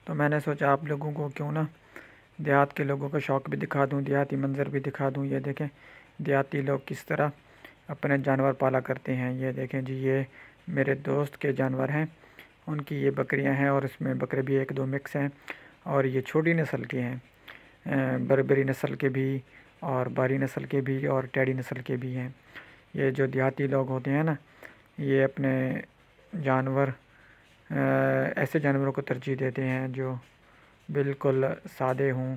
تو میں نے سوچا آپ لوگوں کو کیوں نہ دیہات کے لوگوں کا شوق بھی دکھا دوں، دیہاتی منظر بھی دکھا دوں۔ یہ دیکھیں دیہاتی لوگ کس طرح اپنے جانور پالا کرتے ہیں۔ یہ دیکھیں جی، یہ میرے دوست کے جانور ہیں، ان کی یہ بکریاں ہیں، اور اس میں بکرے بھی ایک دو مکس ہیں، اور یہ چھوٹی نسل کے ہیں، بربری نسل کے بھی اور باری نسل کے بھی اور ٹیڈی نسل کے بھی ہیں۔ یہ جو دیہاتی لوگ ہوتے ہیں نا، یہ اپنے جانور ایسے جانوروں کو ترجیح دیتے ہیں جو بالکل سادے ہوں،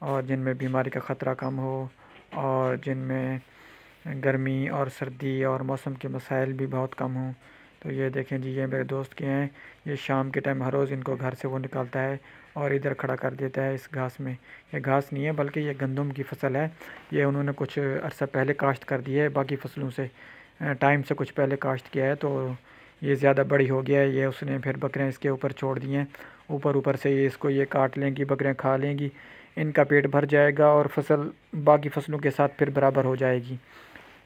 اور جن میں بیماری کا خطرہ کم ہو، اور جن میں گرمی اور سردی اور موسم کے مسائل بھی بہت کم ہوں۔ تو یہ دیکھیں جی، یہ میرے دوست کے ہیں۔ یہ شام کے ٹائم ہر روز ان کو گھر سے وہ نکالتا ہے اور ادھر کھڑا کر دیتا ہے اس گھاس میں۔ یہ گھاس نہیں ہے بلکہ یہ گندم کی فصل ہے۔ یہ انہوں نے کچھ عرصہ پہلے کاشت کر دی ہے، باقی فصلوں سے ٹائم سے کچھ پہلے کاشت کیا ہے، تو یہ زیادہ بڑی ہو گیا ہے۔ یہ اس نے پھر بکریاں اس کے اوپر چھوڑ دی ہیں، اوپر سے یہ اس کو یہ کاٹ لیں گی، بکریاں کھا لیں گی، ان کا پیٹ بھر جائے گا اور فصل باقی فصلوں کے ساتھ پھر برابر ہو جائے گی۔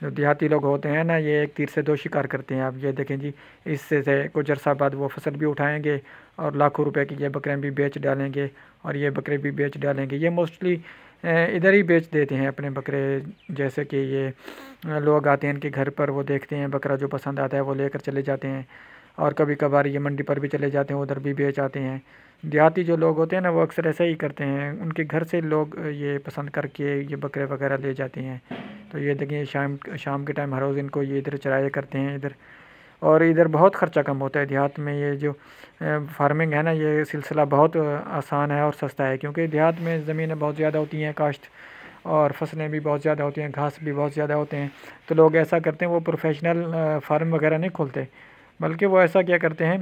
جو دیہاتی لوگ ہوتے ہیں نا، یہ ایک تیر سے دو شکار کرتے ہیں۔ آپ یہ دیکھیں جی، اس سے کچھ عرصہ بعد وہ فصل بھی اٹھائیں گے اور لاکھوں روپے کی یہ بکریاں بھی بیچ ڈالیں گے، اور یہ بکرے بھی بیچ ڈالیں گے۔ یہ موسٹلی ادھر ہی بیچ دیتے ہیں اپنے بکرے، جیسے کہ یہ لوگ آتے ہیں ان کے گھر پر، وہ دیکھتے ہیں بکرا جو پسند آتا ہے وہ لے کر چلے جاتے ہیں، اور کبھی کبھار یہ منڈی پر بھی چلے جاتے ہیں، ادھر بھی بیچ آتے ہیں۔ دیہاتی جو لوگ ہوتے ہیں نا، وہ اکثر ایسا ہی کرتے ہیں، ان کے گھر سے لوگ یہ پسند کر کے یہ بکرے وغیرہ لے جاتے ہیں۔ تو یہ دیکھیں شام کے ٹائم ہر روز ان کو یہ ادھر چرائے کرتے ہیں ادھر، اور ادھر بہت خرچہ کم ہوتا ہے دیہات میں۔ یہ جو فارمنگ ہے نا، یہ سلسلہ بہت آسان ہے اور سستا ہے، کیونکہ دیہات میں زمینیں بہت زیادہ ہوتی ہیں، کاشت اور فصلیں بھی بہت زیادہ ہوتی ہیں، گھاس بھی بہت زیادہ ہوتے ہیں۔ تو لوگ ایسا کرتے ہیں، وہ پروفیشنل فارم وغیرہ نہیں کھولتے، بلکہ وہ ایسا کیا کرتے ہیں،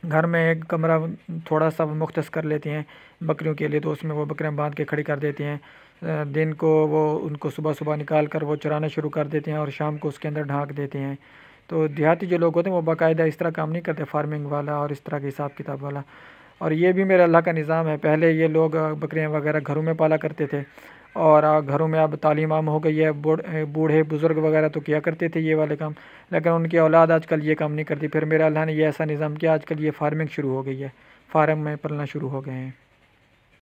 گھر میں ایک کمرہ تھوڑا سا مختص کر لیتے ہیں بکریوں کے لیے، تو اس میں وہ بکریاں باندھ کے کھڑی کر دیتے ہیں۔ دن کو وہ ان کو صبح نکال کر وہ چرانا شروع کر دیتے ہیں، اور شام کو اس کے اندر ڈھانک دیتے ہیں۔ تو دیہاتی جو لوگ ہوتے ہیں وہ باقاعدہ اس طرح کام نہیں کرتے، فارمنگ والا اور اس طرح کے حساب کتاب والا۔ اور یہ بھی میرے اللہ کا نظام ہے۔ پہلے یہ لوگ بکریاں وغیرہ گھروں میں پالا کرتے تھے، اور گھروں میں اب تعلیم عام ہو گئی ہے، بوڑھے بزرگ وغیرہ تو کیا کرتے تھے یہ والے کام، لیکن ان کی اولاد آج کل یہ کام نہیں کرتی۔ پھر میرے اللہ نے یہ ایسا نظام کیا، آج کل یہ فارمنگ شروع ہو گئی ہے، فارم میں پلنا شروع ہو گئے ہیں۔